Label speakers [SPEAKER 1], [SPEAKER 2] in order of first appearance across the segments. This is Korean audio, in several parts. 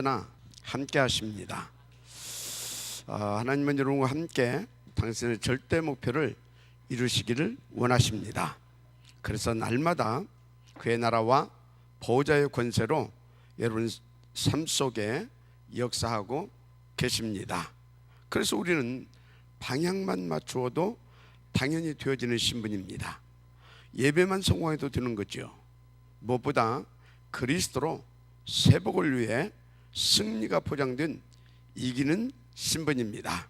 [SPEAKER 1] 나 함께 하십니다. 하나님은 여러분과 함께 당신의 절대 목표를 이루시기를 원하십니다. 그래서 날마다 그의 나라와 보호자의 권세로 여러분 삶 속에 역사하고 계십니다. 그래서 우리는 방향만 맞추어도 당연히 되어지는 신분입니다. 예배만 성공해도 되는 거죠. 무엇보다 그리스도로 세복을 위해 승리가 포장된 이기는 신분입니다.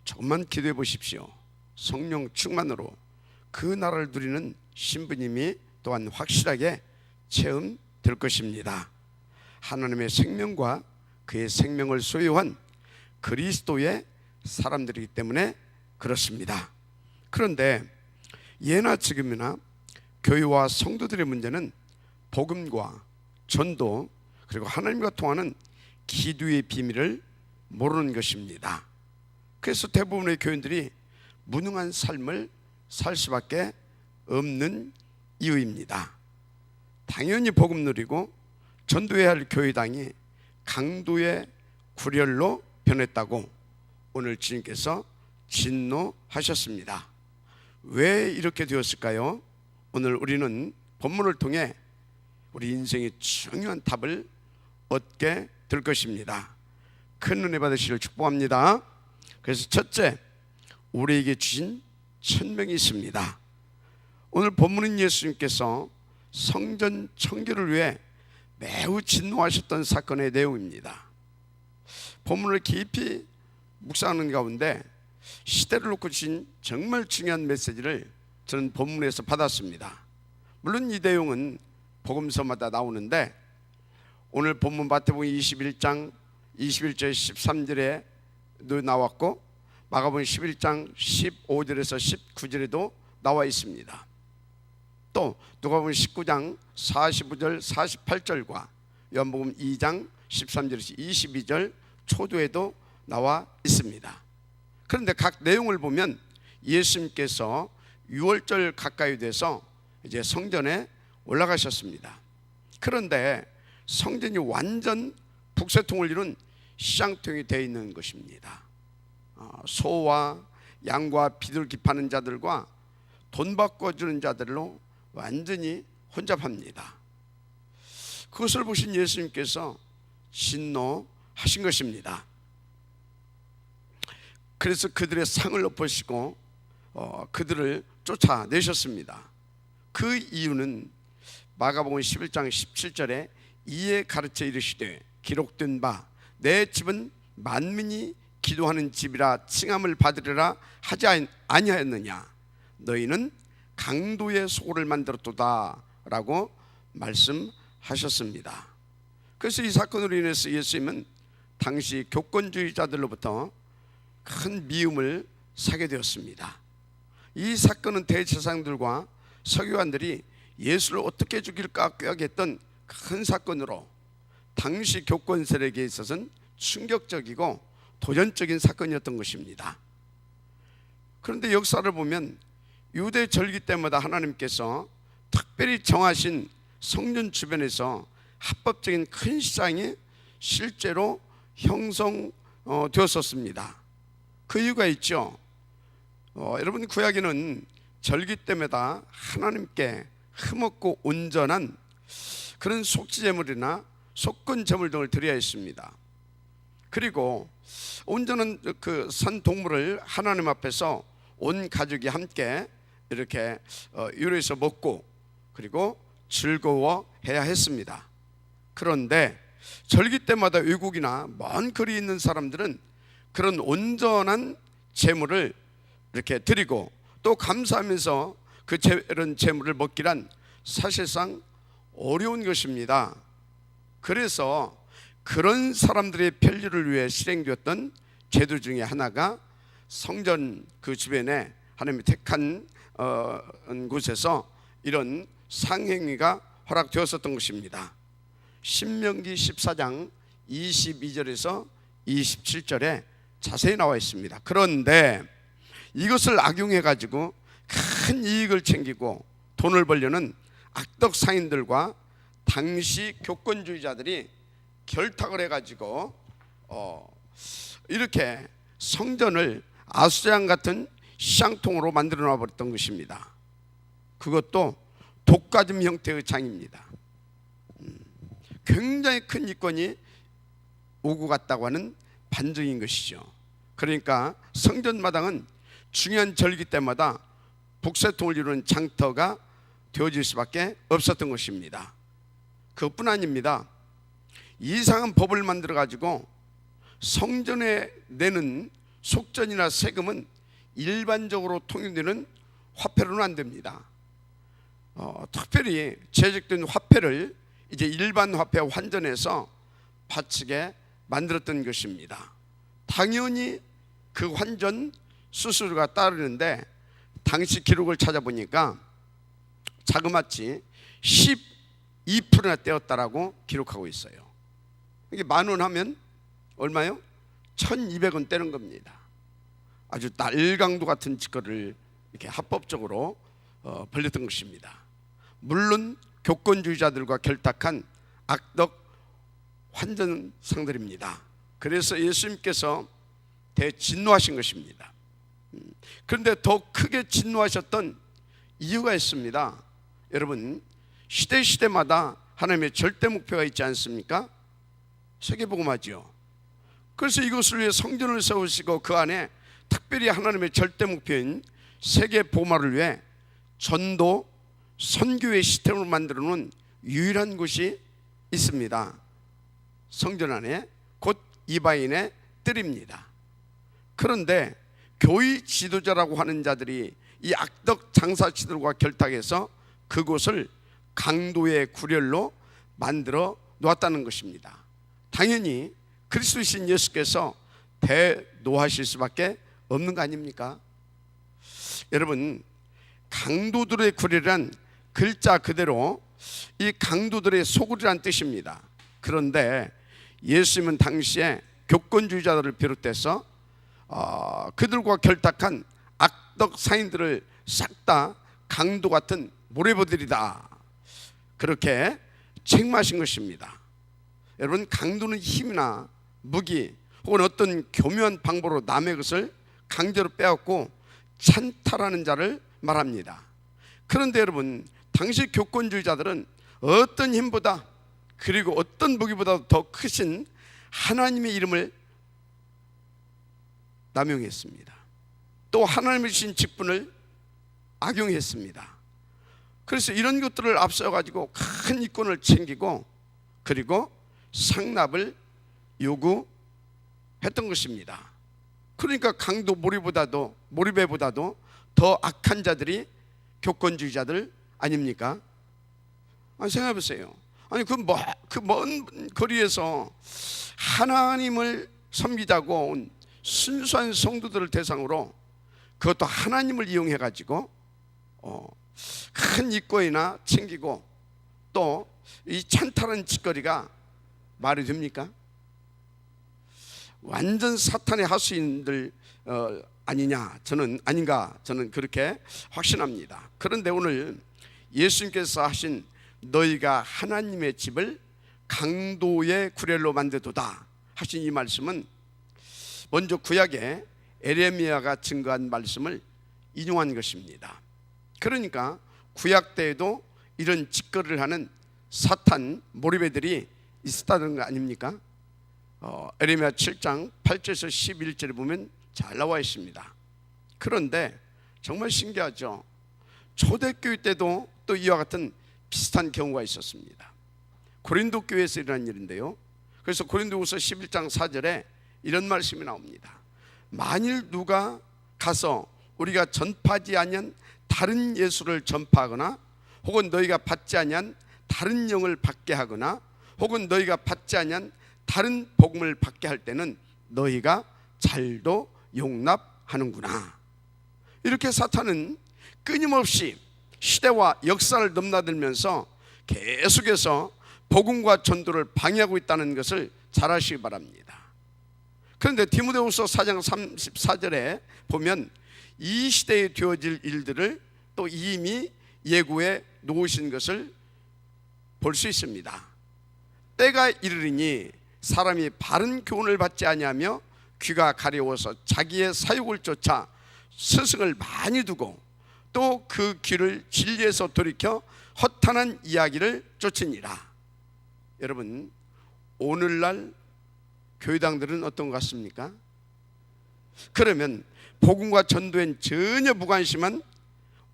[SPEAKER 1] 조금만 기도해 보십시오. 성령 충만으로 그 나라를 누리는 신분임이 또한 확실하게 체험될 것입니다. 하나님의 생명과 그의 생명을 소유한 그리스도의 사람들이기 때문에 그렇습니다. 그런데 예나 지금이나 교회와 성도들의 문제는 복음과 전도 그리고 하나님과 통하는 기도의 비밀을 모르는 것입니다. 그래서 대부분의 교인들이 무능한 삶을 살 수밖에 없는 이유입니다. 당연히 복음 누리고 전도해야 할 교회당이 강도의 구렬로 변했다고 오늘 주님께서 진노하셨습니다. 왜 이렇게 되었을까요? 오늘 우리는 본문을 통해 우리 인생의 중요한 답을 얻게 될 것입니다. 큰 은혜 받으시길 축복합니다. 그래서 첫째, 우리에게 주신 천명이 있습니다. 오늘 본문은 예수님께서 성전 청결을 위해 매우 진노하셨던 사건의 내용입니다. 본문을 깊이 묵상하는 가운데 시대를 놓고 주신 정말 중요한 메시지를 저는 본문에서 받았습니다. 물론 이 내용은 복음서마다 나오는데 오늘 본문 마태복음 21장 21절 13절에도 나왔고 마가복음 11장 15절에서 19절에도 나와 있습니다. 또 누가복음 19장 45절 48절과 요한복음 2장 13절에서 22절 초도에도 나와 있습니다. 그런데 각 내용을 보면 예수님께서 6월절 가까이 돼서 이제 성전에 올라가셨습니다. 그런데 성전이 완전 북새통을 이룬 시장통이 되어 있는 것입니다. 소와 양과 비둘기 파는 자들과 돈 바꿔주는 자들로 완전히 혼잡합니다. 그것을 보신 예수님께서 진노하신 것입니다. 그래서 그들의 상을 엎으시고 그들을 쫓아내셨습니다. 그 이유는 마가복음 11장 17절에 이에 가르쳐 이르시되 기록된 바 내 집은 만민이 기도하는 집이라 칭함을 받으리라 하지 아니하였느냐. 너희는 강도의 소굴을 만들었도다 라고 말씀하셨습니다. 그래서 이 사건으로 인해서 예수님은 당시 교권주의자들로부터 큰 미움을 사게 되었습니다. 이 사건은 대제사장들과 서기관들이 예수를 어떻게 죽일까 꾀하겠던 큰 사건으로 당시 교권 세력에 있어서는 충격적이고 도전적인 사건이었던 것입니다. 그런데 역사를 보면 유대 절기 때마다 하나님께서 특별히 정하신 성전 주변에서 합법적인 큰 시장이 실제로 형성되었었습니다. 그 이유가 있죠. 여러분 구약에는 절기 때마다 하나님께 흠없고 온전한 그런 속죄제물이나 속건 제물 등을 드려야 했습니다. 그리고 온전한 그 산 동물을 하나님 앞에서 온 가족이 함께 이렇게 요리해서 먹고 그리고 즐거워해야 했습니다. 그런데 절기 때마다 외국이나 먼 거리에 있는 사람들은 그런 온전한 제물을 이렇게 드리고 또 감사하면서 그런 제물을 먹기란 사실상 어려운 것입니다. 그래서 그런 사람들의 편리를 위해 실행되었던 제도 중에 하나가 성전 그 주변에 하나님이 택한 곳에서 이런 상행위가 허락되었었던 것입니다. 신명기 14장 22절에서 27절에 자세히 나와 있습니다. 그런데 이것을 악용해 가지고 큰 이익을 챙기고 돈을 벌려는 악덕 상인들과 당시 교권주의자들이 결탁을 해가지고 이렇게 성전을 아수장 같은 시장통으로 만들어 놔버렸던 것입니다. 그것도 독과점 형태의 장입니다. 굉장히 큰 이권이 오고 갔다고 하는 반증인 것이죠. 그러니까 성전 마당은 중요한 절기 때마다 북새통을 이루는 장터가 되어질 수밖에 없었던 것입니다. 그것뿐 아닙니다. 이상한 법을 만들어 가지고 성전에 내는 속전이나 세금은 일반적으로 통용되는 화폐로는 안 됩니다. 특별히 제작된 화폐를 이제 일반 화폐와 환전해서 바치게 만들었던 것입니다. 당연히 그 환전 수수료가 따르는데 당시 기록을 찾아보니까 자그마치 12%나 떼었다라고 기록하고 있어요. 이게 10,000원 하면 얼마요? 1,200원 떼는 겁니다. 아주 날강도 같은 짓거리를 이렇게 합법적으로 벌렸던 것입니다. 물론 교권주의자들과 결탁한 악덕 환전상들입니다. 그래서 예수님께서 대진노하신 것입니다. 그런데 더 크게 진노하셨던 이유가 있습니다. 여러분, 시대마다 하나님의 절대 목표가 있지 않습니까? 세계복음화죠. 그래서 이것을 위해 성전을 세우시고 그 안에 특별히 하나님의 절대 목표인 세계복음화를 위해 전도, 선교의 시스템을 만들어 놓은 유일한 곳이 있습니다. 성전 안에 곧 이방인의 뜰입니다. 그런데 교회 지도자라고 하는 자들이 이 악덕 장사치들과 결탁해서 그곳을 강도의 구렬로 만들어 놓았다는 것입니다. 당연히 그리스도이신 예수께서 대노하실 수밖에 없는 거 아닙니까? 여러분, 강도들의 구렬이란 글자 그대로 이 강도들의 소굴이란 뜻입니다. 그런데 예수님은 당시에 교권주의자들을 비롯해서 그들과 결탁한 악덕 상인들을 싹 다 강도 같은 모래보들이다, 그렇게 책망하신 것입니다. 여러분, 강도는 힘이나 무기 혹은 어떤 교묘한 방법으로 남의 것을 강제로 빼앗고 찬탈하는 자를 말합니다. 그런데 여러분, 당시 교권주의자들은 어떤 힘보다 그리고 어떤 무기보다 더 크신 하나님의 이름을 남용했습니다. 또 하나님의 주신 직분을 악용했습니다. 그래서 이런 것들을 앞서가지고 큰 이권을 챙기고 그리고 상납을 요구했던 것입니다. 그러니까 강도 모리배보다도 더 악한 자들이 교권주의자들 아닙니까? 생각해 보세요. 아니 그 먼 거리에서 하나님을 섬기자고 온 순수한 성도들을 대상으로 그것도 하나님을 이용해 가지고 큰 이권이나 챙기고 또 이 찬탈한 짓거리가 말이 됩니까? 완전 사탄의 하수인들 아닌가 저는 그렇게 확신합니다. 그런데 오늘 예수님께서 하신 너희가 하나님의 집을 강도의 구렬로 만들도다 하신 이 말씀은 먼저 구약에 에레미야가 증거한 말씀을 인용한 것입니다. 그러니까 구약 때에도 이런 짓거리를 하는 사탄 모리배들이 있었다는 거 아닙니까? 에레미야 7장 8절에서 11절에 보면 잘 나와 있습니다. 그런데 정말 신기하죠. 초대교회 때도 또 이와 같은 비슷한 경우가 있었습니다. 고린도 교회에서 일어난 일인데요. 그래서 고린도후서 11장 4절에 이런 말씀이 나옵니다. 만일 누가 가서 우리가 전파하지 아니한 다른 예수를 전파하거나 혹은 너희가 받지 아니한 다른 영을 받게 하거나 혹은 너희가 받지 아니한 다른 복음을 받게 할 때는 너희가 잘도 용납하는구나. 이렇게 사탄은 끊임없이 시대와 역사를 넘나들면서 계속해서 복음과 전도를 방해하고 있다는 것을 잘 아시기 바랍니다. 그런데 디모데후서 4장 34절에 보면 이 시대에 되어질 일들을 또 이미 예고해 놓으신 것을 볼 수 있습니다. 때가 이르리니 사람이 바른 교훈을 받지 아니하며 귀가 가려워서 자기의 사욕을 쫓아 스승을 많이 두고 또 그 귀를 진리에서 돌이켜 허탄한 이야기를 쫓으니라. 여러분, 오늘날 교회당들은 어떤 것 같습니까? 그러면 복음과 전도엔 전혀 무관심한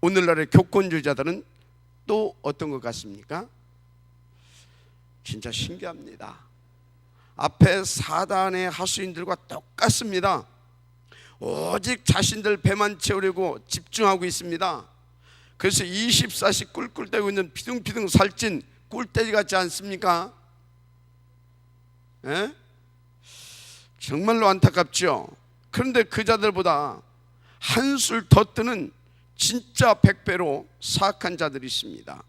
[SPEAKER 1] 오늘날의 교권주의자들은 또 어떤 것 같습니까? 진짜 신기합니다. 앞에 사단의 하수인들과 똑같습니다. 오직 자신들 배만 채우려고 집중하고 있습니다. 그래서 24시 꿀꿀대고 있는 피둥피둥 살찐 꿀돼지 같지 않습니까? 에? 정말로 안타깝죠. 그런데 그 자들보다 한술 더 뜨는 진짜 100배로 사악한 자들이 있습니다.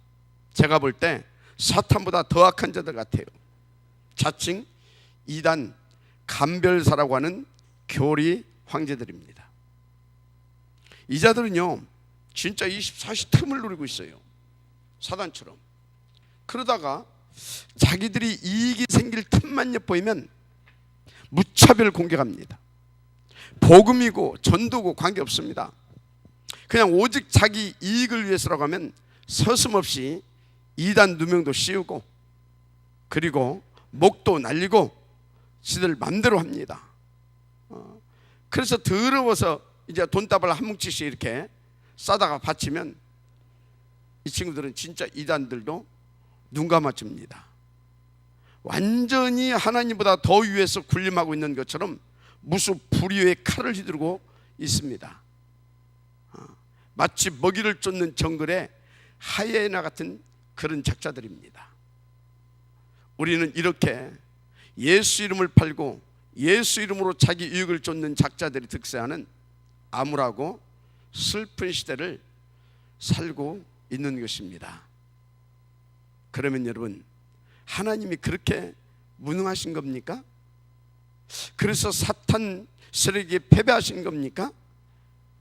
[SPEAKER 1] 제가 볼 때 사탄보다 더 악한 자들 같아요. 자칭 이단 감별사라고 하는 교리 황제들입니다. 이 자들은요 진짜 24시 틈을 노리고 있어요. 사단처럼. 그러다가 자기들이 이익이 생길 틈만 엿보이면 무차별 공격합니다. 복음이고 전도고 관계없습니다. 그냥 오직 자기 이익을 위해서라고 하면 서슴없이 이단 누명도 씌우고 그리고 목도 날리고 지들 맘대로 합니다. 그래서 더러워서 이제 돈다발 한 뭉치씩 이렇게 싸다가 바치면 이 친구들은 진짜 이단들도 눈 감아줍니다. 완전히 하나님보다 더 위에서 군림하고 있는 것처럼 무수 불의의 칼을 휘두르고 있습니다. 마치 먹이를 쫓는 정글의 하이에나 같은 그런 작자들입니다. 우리는 이렇게 예수 이름을 팔고 예수 이름으로 자기 이익을 쫓는 작자들이 득세하는 암울하고 슬픈 시대를 살고 있는 것입니다. 그러면 여러분, 하나님이 그렇게 무능하신 겁니까? 그래서 사탄 세력에 패배하신 겁니까?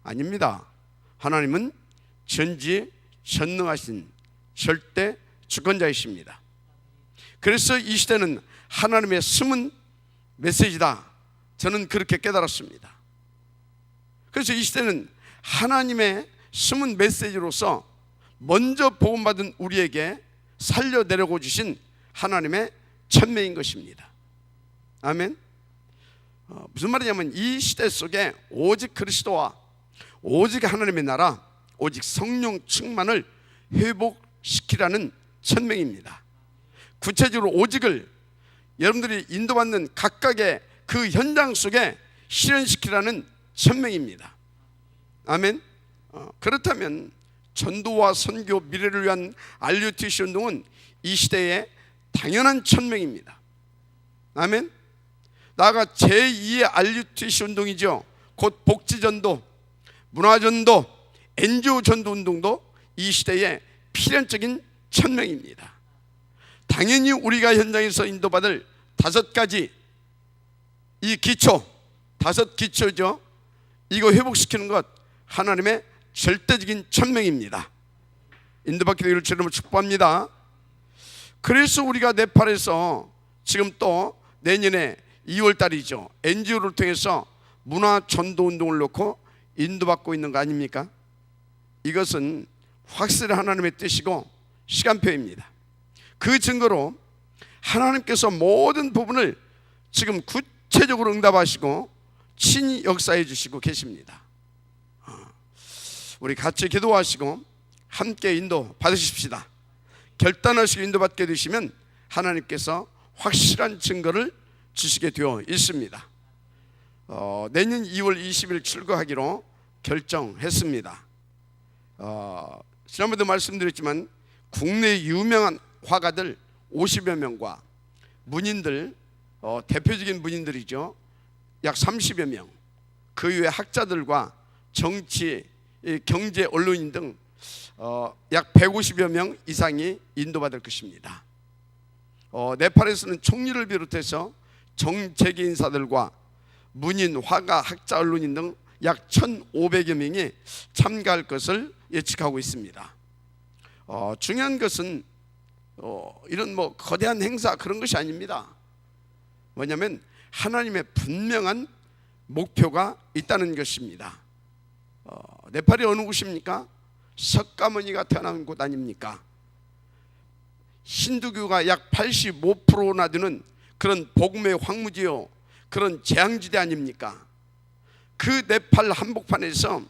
[SPEAKER 1] 아닙니다. 하나님은 전지전능하신 절대 주권자이십니다. 그래서 이 시대는 하나님의 숨은 메시지다. 저는 그렇게 깨달았습니다. 그래서 이 시대는 하나님의 숨은 메시지로서 먼저 복음받은 우리에게 살려내려고 주신 하나님의 천명인 것입니다. 아멘. 무슨 말이냐면 이 시대 속에 오직 그리스도와 오직 하나님의 나라, 오직 성령 충만을 회복시키라는 천명입니다. 구체적으로 오직을 여러분들이 인도받는 각각의 그 현장 속에 실현시키라는 천명입니다. 아멘. 그렇다면 전도와 선교 미래를 위한 RUTC 운동은 이 시대의 당연한 천명입니다. 아멘. 나아가 제2의 RUTC 운동이죠. 곧 복지전도, 문화전도, NGO 전도 운동도 이 시대의 필연적인 천명입니다. 당연히 우리가 현장에서 인도받을 5가지 이 기초, 5 기초죠. 이거 회복시키는 것 하나님의 절대적인 천명입니다. 인도받게 되기를 주님으로 축복합니다. 그래서 우리가 네팔에서 지금 또 내년에 2월달이죠. NGO를 통해서 문화전도운동을 놓고 인도받고 있는 거 아닙니까? 이것은 확실히 하나님의 뜻이고 시간표입니다. 그 증거로 하나님께서 모든 부분을 지금 구체적으로 응답하시고 친히 역사해 주시고 계십니다. 우리 같이 기도하시고 함께 인도 받으십시다. 결단하시고 인도받게 되시면 하나님께서 확실한 증거를 주시게 되어 있습니다. 내년 2월 20일 출거하기로 결정했습니다. 지난번에도 말씀드렸지만 국내 유명한 화가들 50여 명과 문인들, 대표적인 문인들이죠, 약 30여 명, 그 이외 학자들과 정치, 경제, 언론인 등 약 150여 명 이상이 인도받을 것입니다. 네팔에서는 총리를 비롯해서 정재계 인사들과 문인, 화가, 학자, 언론인 등 약 1,500여 명이 참가할 것을 예측하고 있습니다. 중요한 것은 이런 뭐 거대한 행사 그런 것이 아닙니다. 뭐냐면 하나님의 분명한 목표가 있다는 것입니다. 네팔이 어느 곳입니까? 석가모니가 태어난 곳 아닙니까? 힌두교가 약 85%나 되는 그런 복음의 황무지요, 그런 재앙지대 아닙니까? 그 네팔 한복판에서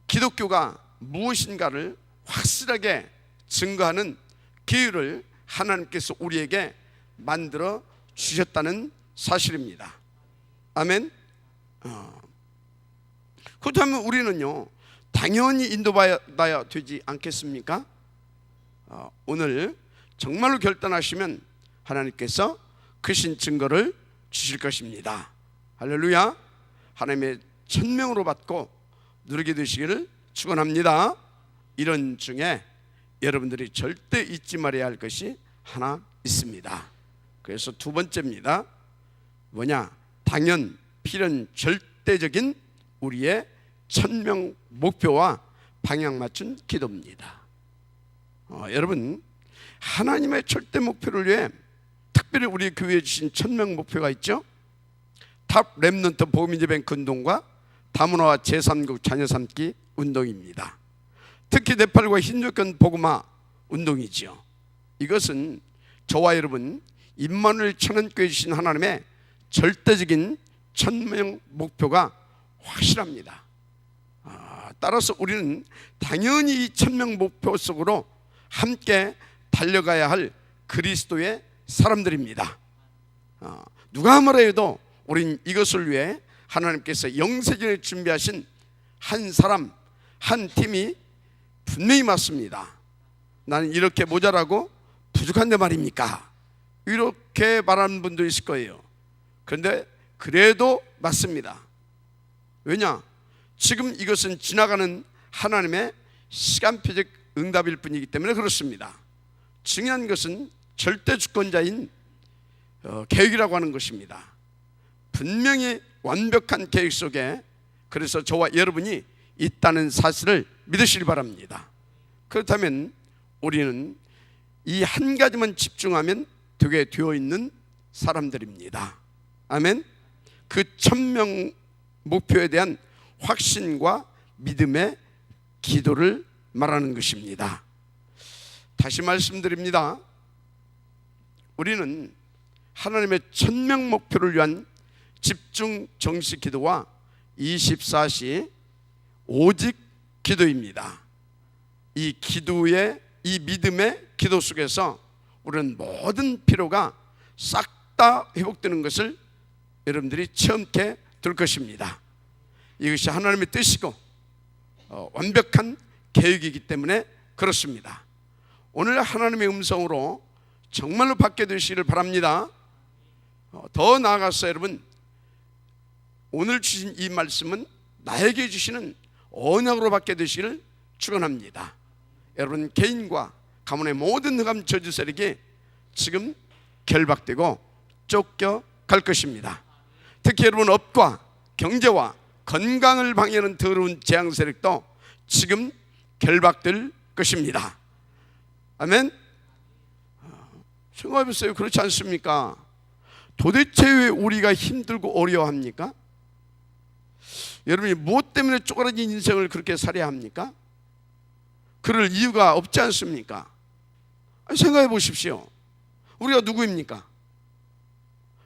[SPEAKER 1] 기독교가 무엇인가를 확실하게 증거하는 기회를 하나님께서 우리에게 만들어 주셨다는 사실입니다. 아멘. 그렇다면 우리는요, 당연히 인도받아야 되지 않겠습니까? 오늘 정말로 결단하시면 하나님께서 크신 증거를 주실 것입니다. 할렐루야. 하나님의 천명으로 받고 누리게 되시기를 축원합니다. 이런 중에 여러분들이 절대 잊지 말아야 할 것이 하나 있습니다. 그래서 두 번째입니다. 뭐냐? 당연, 필연, 절대적인 우리의 천명 목표와 방향 맞춘 기도입니다. 여러분, 하나님의 절대 목표를 위해 특별히 우리 교회에 주신 천명 목표가 있죠. 탑 렘넌트 복음인재뱅크 운동과 다문화와 제3국 자녀 삼기 운동입니다. 특히 네팔과 힌두권 복음화 운동이지요. 이것은 저와 여러분 임마누엘 천안교회 주신 하나님의 절대적인 천명 목표가 확실합니다. 따라서 우리는 당연히 이 천명 목표 속으로 함께 달려가야 할 그리스도의 사람들입니다. 누가 뭐라 해도 우린 이것을 위해 하나님께서 영세전에 준비하신 한 사람, 한 팀이 분명히 맞습니다. 나는 이렇게 모자라고 부족한데 말입니까? 이렇게 말하는 분도 있을 거예요. 그런데 그래도 맞습니다. 왜냐? 지금 이것은 지나가는 하나님의 시간표적 응답일 뿐이기 때문에 그렇습니다. 중요한 것은 절대 주권자인 계획이라고 하는 것입니다. 분명히 완벽한 계획 속에 그래서 저와 여러분이 있다는 사실을 믿으시기 바랍니다. 그렇다면 우리는 이 한 가지만 집중하면 되게 되어 있는 사람들입니다. 아멘. 그 천명 목표에 대한 확신과 믿음의 기도를 말하는 것입니다. 다시 말씀드립니다. 우리는 하나님의 천명 목표를 위한 집중 정식 기도와 24시 오직 기도입니다. 이 기도의, 이 믿음의 기도 속에서 우리는 모든 피로가 싹 다 회복되는 것을 여러분들이 체험케 될 것입니다. 이것이 하나님의 뜻이고 완벽한 계획이기 때문에 그렇습니다. 오늘 하나님의 음성으로 정말로 받게 되시기를 바랍니다. 더 나아가서 여러분, 오늘 주신 이 말씀은 나에게 주시는 언약으로 받게 되시기를 축원합니다. 여러분 개인과 가문의 모든 흑암 저주 세력이 지금 결박되고 쫓겨갈 것입니다. 특히 여러분 업과 경제와 건강을 방해하는 더러운 재앙 세력도 지금 결박될 것입니다. 아멘. 생각해보세요. 그렇지 않습니까? 도대체 왜 우리가 힘들고 어려워합니까? 여러분이 무엇 때문에 쪼그라진 인생을 그렇게 살아야 합니까? 그럴 이유가 없지 않습니까? 생각해 보십시오. 우리가 누구입니까?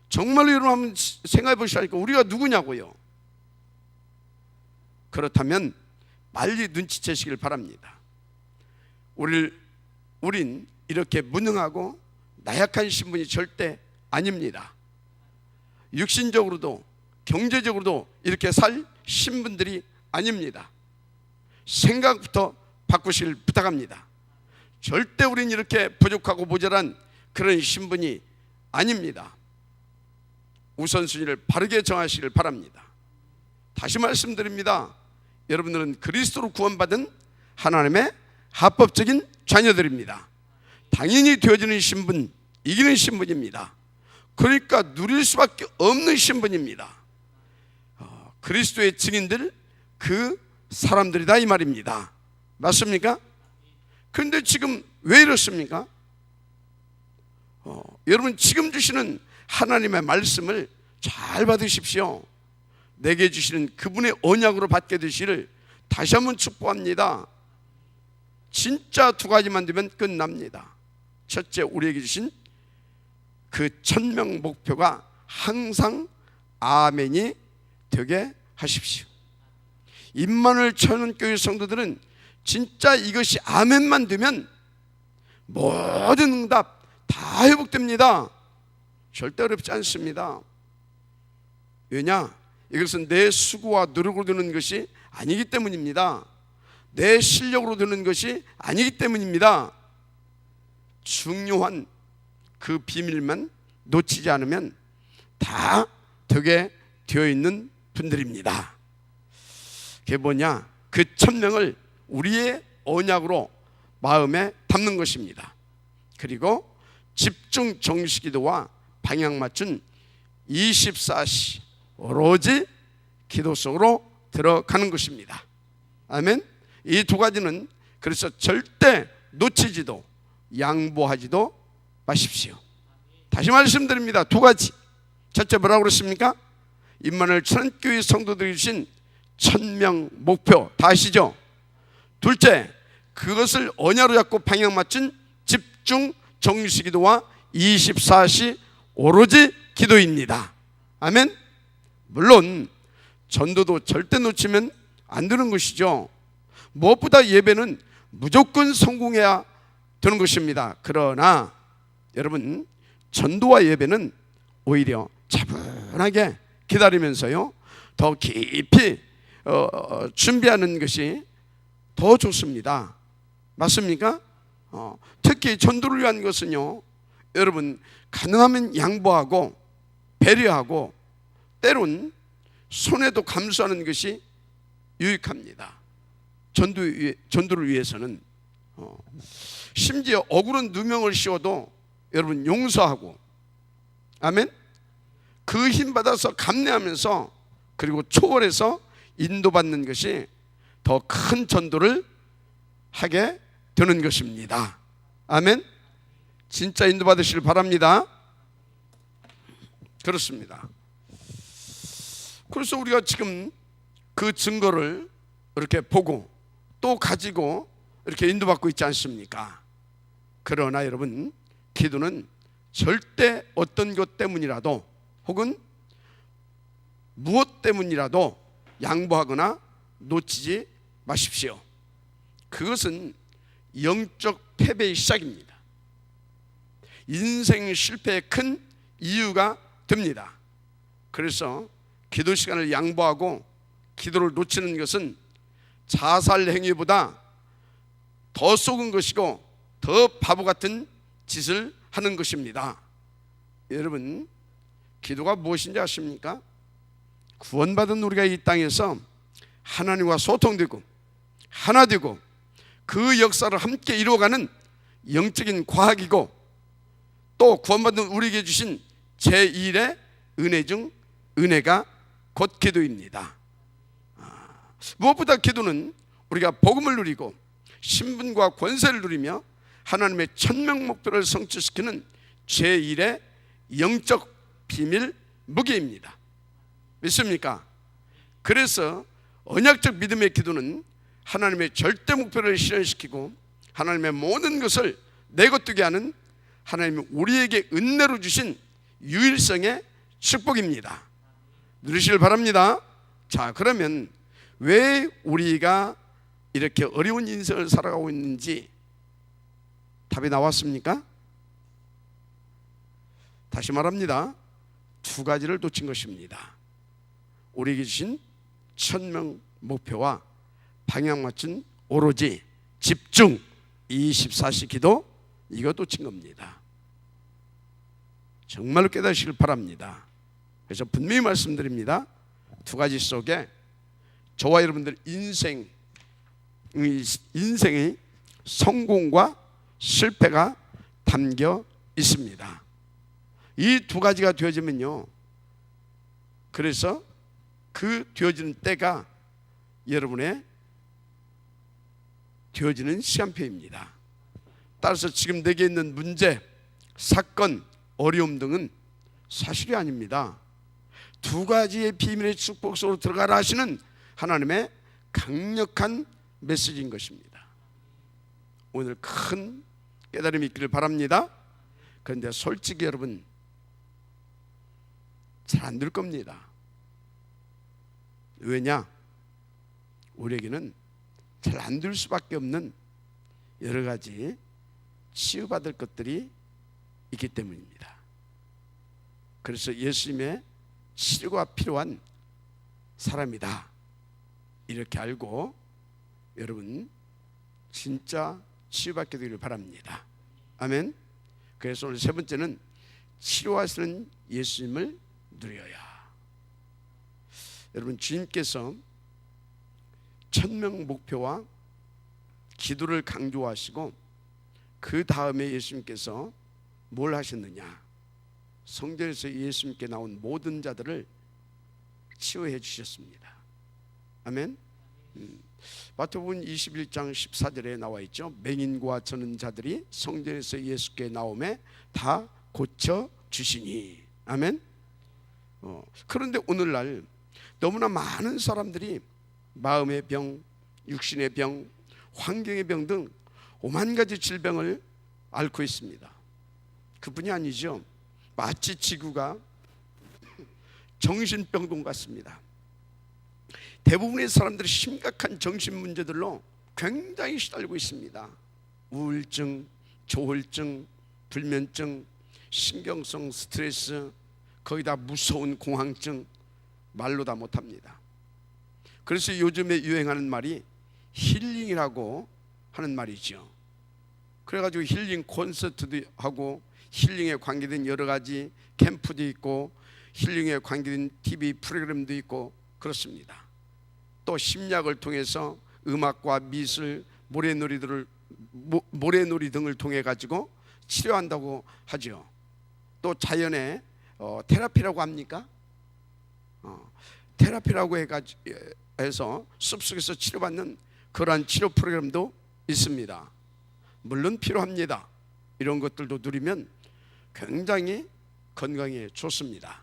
[SPEAKER 1] 정말로 여러분 한번 생각해 보시라니까 우리가 누구냐고요. 그렇다면 빨리 눈치채시길 바랍니다. 우린 이렇게 무능하고 나약한 신분이 절대 아닙니다. 육신적으로도 경제적으로도 이렇게 살 신분들이 아닙니다. 생각부터 바꾸시길 부탁합니다. 절대 우린 이렇게 부족하고 모자란 그런 신분이 아닙니다. 우선순위를 바르게 정하시길 바랍니다. 다시 말씀드립니다. 여러분들은 그리스도로 구원받은 하나님의 합법적인 자녀들입니다. 당연히 되어지는 신분, 이기는 신분입니다. 그러니까 누릴 수밖에 없는 신분입니다. 그리스도의 증인들, 그 사람들이다 이 말입니다. 맞습니까? 그런데 지금 왜 이렇습니까? 여러분 지금 주시는 하나님의 말씀을 잘 받으십시오. 내게 주시는 그분의 언약으로 받게 되시를 다시 한번 축복합니다. 진짜 두 가지만 되면 끝납니다. 첫째, 우리에게 주신 그 1000명 목표가 항상 아멘이 되게 하십시오. 임마누엘 천연교회 성도들은 진짜 이것이 아멘만 되면 모든 응답 다 회복됩니다. 절대 어렵지 않습니다. 왜냐? 이것은 내 수고와 노력으로 되는 것이 아니기 때문입니다. 내 실력으로 되는 것이 아니기 때문입니다. 중요한 그 비밀만 놓치지 않으면 다 되게 되어 있는 분들입니다. 그게 뭐냐? 그 1000명을 우리의 언약으로 마음에 담는 것입니다. 그리고 집중 정식기도와 방향 맞춘 24시 오로지 기도 속으로 들어가는 것입니다. 아멘. 이 두 가지는 그래서 절대 놓치지도 양보하지도 마십시오. 다시 말씀드립니다. 두 가지. 첫째 뭐라고 그랬습니까? 임마누엘 천연교회 성도들이 주신 1000명 목표 다 아시죠? 둘째, 그것을 언약으로 잡고 방향 맞춘 집중 정식기도와 24시 오로지 기도입니다. 아멘. 물론 전도도 절대 놓치면 안 되는 것이죠. 무엇보다 예배는 무조건 성공해야 되는 것입니다. 그러나 여러분, 전도와 예배는 오히려 차분하게 기다리면서요 더 깊이 준비하는 것이 더 좋습니다. 맞습니까? 특히 전도를 위한 것은요, 여러분 가능하면 양보하고 배려하고 때론 손해도 감수하는 것이 유익합니다. 전도를 위해서는 심지어 억울한 누명을 씌워도 여러분 용서하고, 아멘, 그 힘 받아서 감내하면서 그리고 초월해서 인도받는 것이 더 큰 전도를 하게 되는 것입니다. 아멘. 진짜 인도받으시길 바랍니다. 그렇습니다. 그래서 우리가 지금 그 증거를 이렇게 보고 또 가지고 이렇게 인도받고 있지 않습니까? 그러나 여러분, 기도는 절대 어떤 것 때문이라도 혹은 무엇 때문이라도 양보하거나 놓치지 마십시오. 그것은 영적 패배의 시작입니다. 인생 실패의 큰 이유가 됩니다. 그래서 기도 시간을 양보하고 기도를 놓치는 것은 자살 행위보다 더 썩은 것이고 더 바보 같은 짓을 하는 것입니다. 여러분, 기도가 무엇인지 아십니까? 구원받은 우리가 이 땅에서 하나님과 소통되고 하나 되고 그 역사를 함께 이루어가는 영적인 과학이고, 또 구원받은 우리에게 주신 제1의 은혜 중 은혜가 곧 기도입니다. 무엇보다 기도는 우리가 복음을 누리고 신분과 권세를 누리며 하나님의 1000명 목표를 성취시키는 제1의 영적 비밀 무기입니다. 믿습니까? 그래서 언약적 믿음의 기도는 하나님의 절대 목표를 실현시키고 하나님의 모든 것을 내것두게 하는 하나님이 우리에게 은혜로 주신 유일성의 축복입니다. 누리시길 바랍니다. 자, 그러면 왜 우리가 이렇게 어려운 인생을 살아가고 있는지 답이 나왔습니까? 다시 말합니다. 두 가지를 놓친 것입니다. 우리에게 주신 1000명 목표와 방향 맞춘 오로지 집중 24시 기도, 이거 놓친 겁니다. 정말로 깨닫으시길 바랍니다. 그래서 분명히 말씀드립니다. 두 가지 속에 저와 여러분들 인생의 성공과 실패가 담겨 있습니다. 이 두 가지가 되어지면요, 그래서 그 되어지는 때가 여러분의 되어지는 시간표입니다. 따라서 지금 내게 있는 문제, 사건, 어려움 등은 사실이 아닙니다. 두 가지의 비밀의 축복 속으로 들어가라 하시는 하나님의 강력한 메시지인 것입니다. 오늘 큰 깨달음이 있기를 바랍니다. 그런데 솔직히 여러분 잘 안 될 겁니다. 왜냐? 우리에게는 잘 안 될 수밖에 없는 여러 가지 치유받을 것들이 있기 때문입니다. 그래서 예수님의 치료가 필요한 사람이다 이렇게 알고 여러분 진짜 치유받게 되기를 바랍니다. 아멘. 그래서 오늘 세 번째는 치료하시는 예수님을 누려야. 여러분 주님께서 천명 목표와 기도를 강조하시고 그 다음에 예수님께서 뭘 하셨느냐? 성전에서 예수님께 나온 모든 자들을 치유해 주셨습니다. 아멘. 마태복음 21장 14절에 나와 있죠. 맹인과 저는 자들이 성전에서 예수께 나오매 다 고쳐 주시니. 아멘. 그런데 오늘날 너무나 많은 사람들이 마음의 병, 육신의 병, 환경의 병 등 오만 가지 질병을 앓고 있습니다. 그뿐이 아니죠. 마치 지구가 정신병동 같습니다. 대부분의 사람들이 심각한 정신 문제들로 굉장히 시달리고 있습니다. 우울증, 조울증, 불면증, 신경성 스트레스, 거기다 무서운 공황증, 말로 다 못합니다. 그래서 요즘에 유행하는 말이 힐링이라고 하는 말이죠. 그래가지고 힐링 콘서트도 하고 힐링에 관계된 여러 가지 캠프도 있고 힐링에 관계된 TV 프로그램도 있고 그렇습니다. 또 심리학을 통해서 음악과 미술, 모래놀이 등을 통해 가지고 치료한다고 하죠. 또 자연의 테라피라고 합니까? 테라피라고 해서 숲속에서 치료받는 그러한 치료 프로그램도 있습니다. 물론 필요합니다. 이런 것들도 누리면 굉장히 건강에 좋습니다.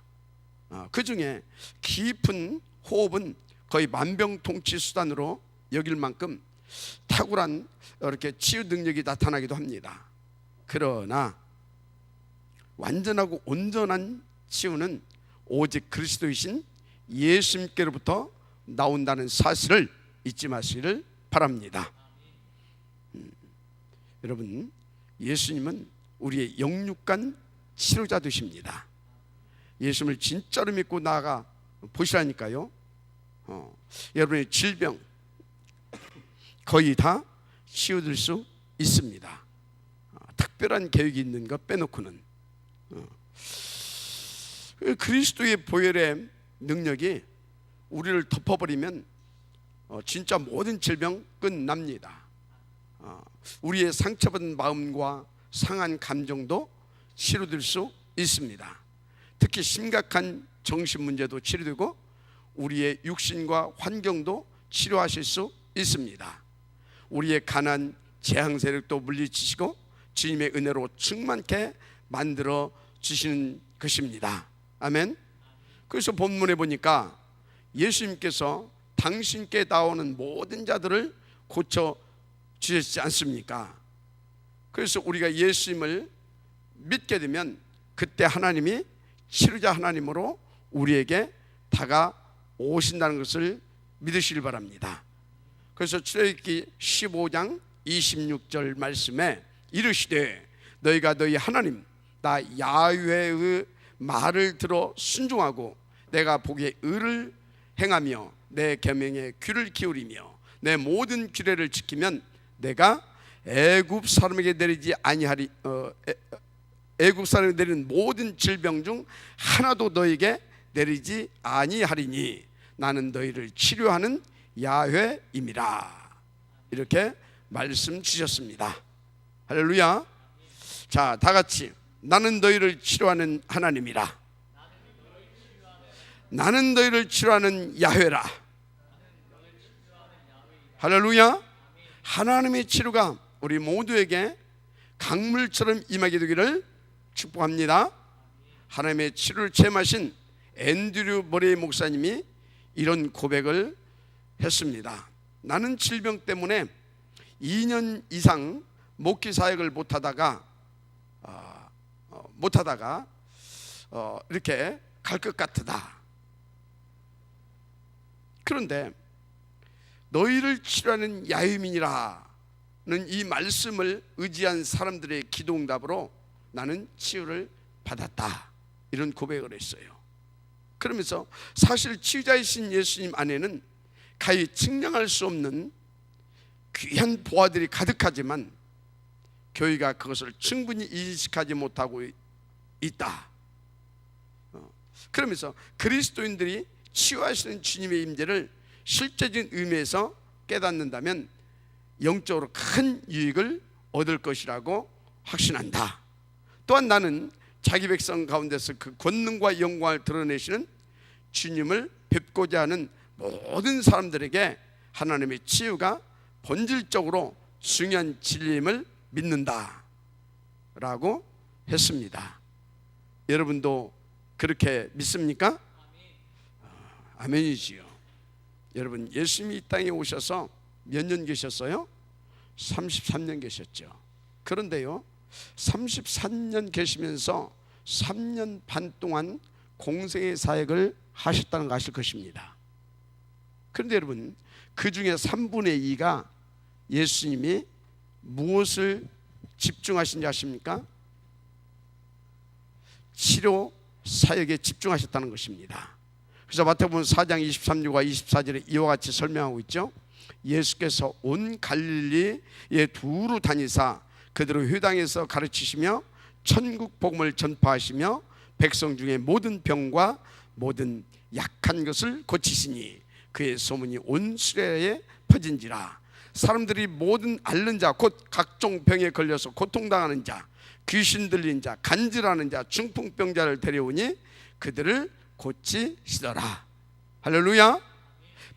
[SPEAKER 1] 그 중에 깊은 호흡은 거의 만병통치 수단으로 여길 만큼 탁월한 이렇게 치유 능력이 나타나기도 합니다. 그러나 완전하고 온전한 치유는 오직 그리스도이신 예수님께로부터 나온다는 사실을 잊지 마시기를 바랍니다. 여러분, 예수님은 우리의 영육간 치료자 되십니다. 예수님을 진짜로 믿고 나아가 보시라니까요. 여러분의 질병 거의 다 치유될 수 있습니다. 특별한 계획이 있는 것 빼놓고는. 그리스도의 보혈의 능력이 우리를 덮어버리면 진짜 모든 질병 끝납니다. 우리의 상처받은 마음과 상한 감정도 치료될 수 있습니다. 특히 심각한 정신 문제도 치료되고 우리의 육신과 환경도 치료하실 수 있습니다. 우리의 가난, 재앙 세력도 물리치시고 주님의 은혜로 충만케 만들어 주시는 것입니다. 아멘. 그래서 본문에 보니까 예수님께서 당신께 나오는 모든 자들을 고쳐 주셨지 않습니까? 그래서 우리가 예수님을 믿게 되면 그때 하나님이 치료자 하나님으로 우리에게 다가오신다는 것을 믿으시길 바랍니다. 그래서 출애굽기 15장 26절 말씀에 이르시되 너희가 너희 하나님 나 야훼의 말을 들어 순종하고 내가 보기에 의를 행하며 내 계명에 귀를 기울이며 내 모든 규례를 지키면 내가 애굽 사람에게 내리지 아니하리 애굽 사람에게 내리는 모든 질병 중 하나도 너에게 내리지 아니하리니 나는 너희를 치료하는 야훼임이라. 이렇게 말씀 주셨습니다. 할렐루야. 자, 다 같이 나는 너희를 치료하는 하나님이라. 나는 너희를 치료하는 야훼라. 할렐루야. 하나님의 치료가 우리 모두에게 강물처럼 임하게 되기를 축복합니다. 하나님의 치료를 체험하신 앤드류 머레이 목사님이 이런 고백을 했습니다. 나는 질병 때문에 2년 이상 목회 사역을 못하다가 이렇게 갈 것 같다. 그런데 너희를 치료하는 야유민이라는 이 말씀을 의지한 사람들의 기도응답으로 나는 치유를 받았다. 이런 고백을 했어요. 그러면서 사실 치유자이신 예수님 안에는 가히 측량할 수 없는 귀한 보화들이 가득하지만 교회가 그것을 충분히 인식하지 못하고 있다. 그러면서 그리스도인들이 치유하시는 주님의 임재를 실제적인 의미에서 깨닫는다면 영적으로 큰 유익을 얻을 것이라고 확신한다. 또한 나는 자기 백성 가운데서 그 권능과 영광을 드러내시는 주님을 뵙고자 하는 모든 사람들에게 하나님의 치유가 본질적으로 중요한 진리임을 믿는다 라고 했습니다. 여러분도 그렇게 믿습니까? 아멘이지요. 여러분, 예수님이 이 땅에 오셔서 몇 년 계셨어요? 33년 계셨죠. 그런데요, 33년 계시면서 3년 반 동안 공생의 사역을 하셨다는 거 아실 것입니다. 그런데 여러분, 그 중에 3분의 2가 예수님이 무엇을 집중하신지 아십니까? 치료 사역에 집중하셨다는 것입니다. 그래서 마태복음 4장 23절과 24절에 이와 같이 설명하고 있죠. 예수께서 온 갈릴리에 두루 다니사 그들을 회당에서 가르치시며 천국 복음을 전파하시며 백성 중에 모든 병과 모든 약한 것을 고치시니 그의 소문이 온 수레에 퍼진지라. 사람들이 모든 앓는 자 곧 각종 병에 걸려서 고통당하는 자, 귀신 들린 자, 간질하는 자, 중풍병자를 데려오니 그들을 고치시더라. 할렐루야.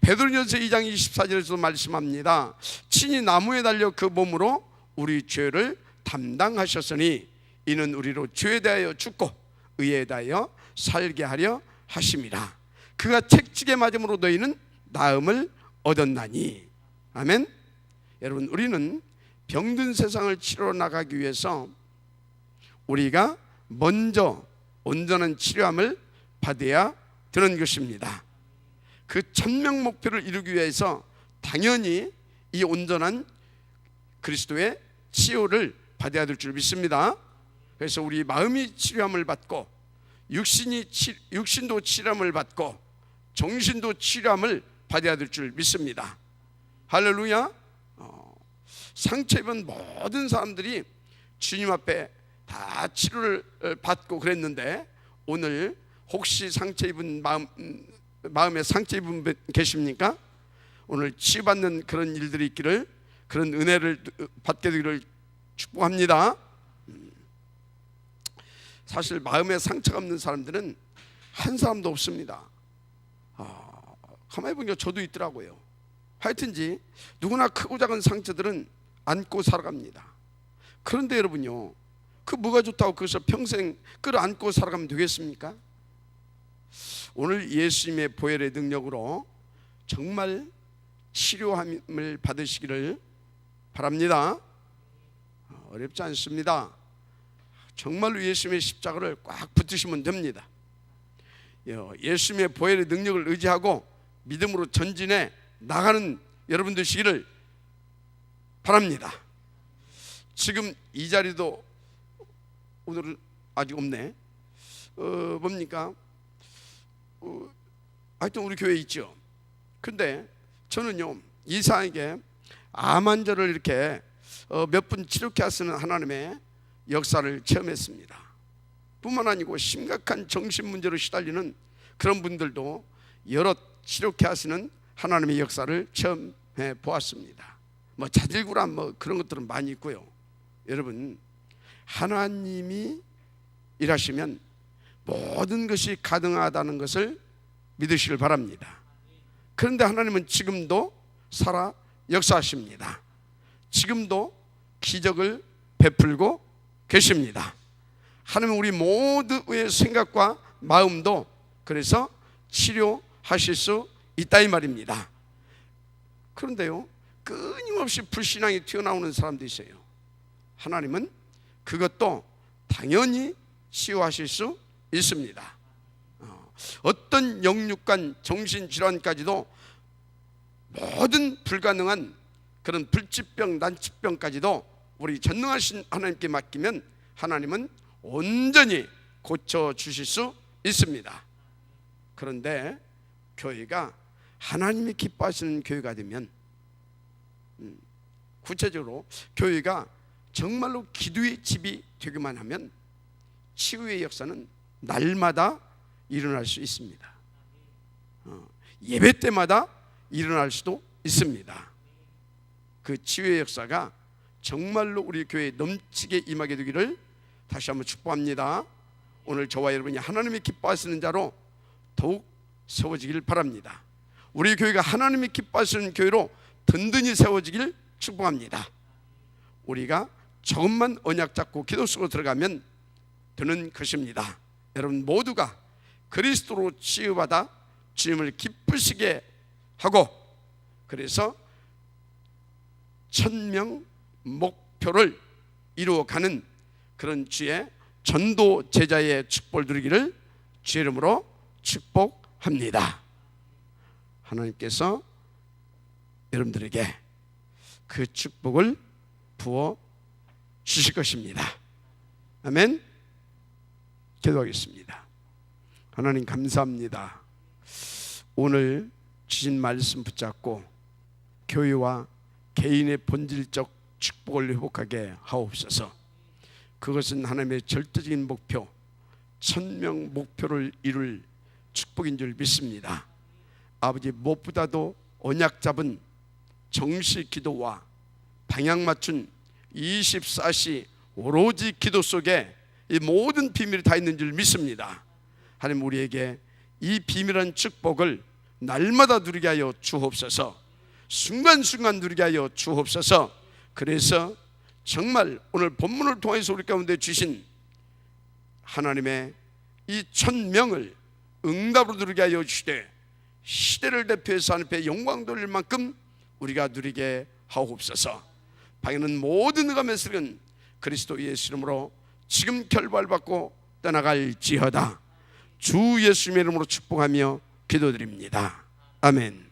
[SPEAKER 1] 베드로전서 2장 24절에서 말씀합니다. 친히 나무에 달려 그 몸으로 우리 죄를 담당하셨으니 이는 우리로 죄에 대하여 죽고 의에 대하여 살게 하려 하심이라. 그가 채찍에 맞음으로 너희는 나음을 얻었나니. 아멘. 여러분, 우리는 병든 세상을 치러 나가기 위해서 우리가 먼저 온전한 치료함을 받아야 되는 것입니다. 그 천명 목표를 이루기 위해서 당연히 이 온전한 그리스도의 치유를 받아야 될 줄 믿습니다. 그래서 우리 마음이 치료함을 받고 육신도 치료함을 받고 정신도 치료함을 받아야 될 줄 믿습니다. 할렐루야. 상처 입은 모든 사람들이 주님 앞에 다 치료를 받고 그랬는데 오늘 혹시 상처 입은 마음에 상처 입은 분 계십니까? 오늘 치유받는 그런 일들이 있기를, 그런 은혜를 받게 되기를 축복합니다. 사실 마음에 상처가 없는 사람들은 한 사람도 없습니다. 가만히 보니까 저도 있더라고요. 하여튼지 누구나 크고 작은 상처들은 안고 살아갑니다. 그런데 여러분요, 그 뭐가 좋다고 그것을 평생 끌어안고 살아가면 되겠습니까? 오늘 예수님의 보혈의 능력으로 정말 치료함을 받으시기를 바랍니다. 어렵지 않습니다. 정말로 예수님의 십자가를 꽉 붙으시면 됩니다. 예수님의 보혈의 능력을 의지하고 믿음으로 전진해 나가는 여러분 되시기를 바랍니다. 지금 이 자리도 오늘은 아직 없네. 뭡니까? 하여튼 우리 교회에 있죠. 근데 저는요, 이사에게 암 환자를 이렇게 몇 분 치료케 하시는 하나님의 역사를 체험했습니다. 뿐만 아니고 심각한 정신 문제로 시달리는 그런 분들도 여러 치료케 하시는 하나님의 역사를 체험해 보았습니다. 뭐 자질구란 뭐 그런 것들은 많이 있고요. 여러분, 하나님이 일하시면 모든 것이 가능하다는 것을 믿으시길 바랍니다. 그런데 하나님은 지금도 살아 역사하십니다. 지금도 기적을 베풀고 계십니다. 하나님은 우리 모두의 생각과 마음도 그래서 치료하실 수 있다 이 말입니다. 그런데요, 끊임없이 불신앙이 튀어나오는 사람도 있어요. 하나님은 그것도 당연히 치유하실 수 있습니다. 어떤 영육간 정신질환까지도 모든 불가능한 그런 불치병, 난치병까지도 우리 전능하신 하나님께 맡기면 하나님은 온전히 고쳐주실 수 있습니다. 그런데 교회가 하나님이 기뻐하시는 교회가 되면, 구체적으로 교회가 정말로 기도의 집이 되기만 하면 치유의 역사는 날마다 일어날 수 있습니다. 예배 때마다 일어날 수도 있습니다. 그 치유의 역사가 정말로 우리 교회에 넘치게 임하게 되기를 다시 한번 축복합니다. 오늘 저와 여러분이 하나님이 기뻐하시는 자로 더욱 세워지길 바랍니다. 우리 교회가 하나님이 기뻐하시는 교회로 든든히 세워지길 축복합니다. 우리가 조금만 언약 잡고 기도 속으로 들어가면 되는 것입니다. 여러분 모두가 그리스도로 치유받아 주님을 기쁘시게 하고, 그래서 1000명 목표를 이루어가는 그런 주의 전도 제자의 축복을 누리기를 주의 이름으로 축복합니다. 하나님께서 여러분들에게 그 축복을 부어 주실 것입니다. 아멘. 기도하겠습니다. 하나님 감사합니다. 오늘 주신 말씀 붙잡고 교회와 개인의 본질적 축복을 회복하게 하옵소서. 그것은 하나님의 절대적인 목표, 1000명 목표를 이룰 축복인 줄 믿습니다. 아버지, 무엇보다도 언약 잡은 정시 기도와 방향 맞춘 24시 오로지 기도 속에 이 모든 비밀이 다 있는 줄 믿습니다. 하나님, 우리에게 이 비밀한 축복을 날마다 누리게 하여 주옵소서. 순간순간 누리게 하여 주옵소서. 그래서 정말 오늘 본문을 통해서 우리 가운데 주신 하나님의 이 1000명을 응답으로 누리게 하여 주시되, 시대를 대표해서 하나님 앞에 영광 돌릴 만큼 우리가 누리게 하옵소서. 방해는 모든 의감에서는 그리스도 예수 이름으로 지금 결발받고 떠나갈지어다. 주 예수님의 이름으로 축복하며 기도드립니다. 아멘.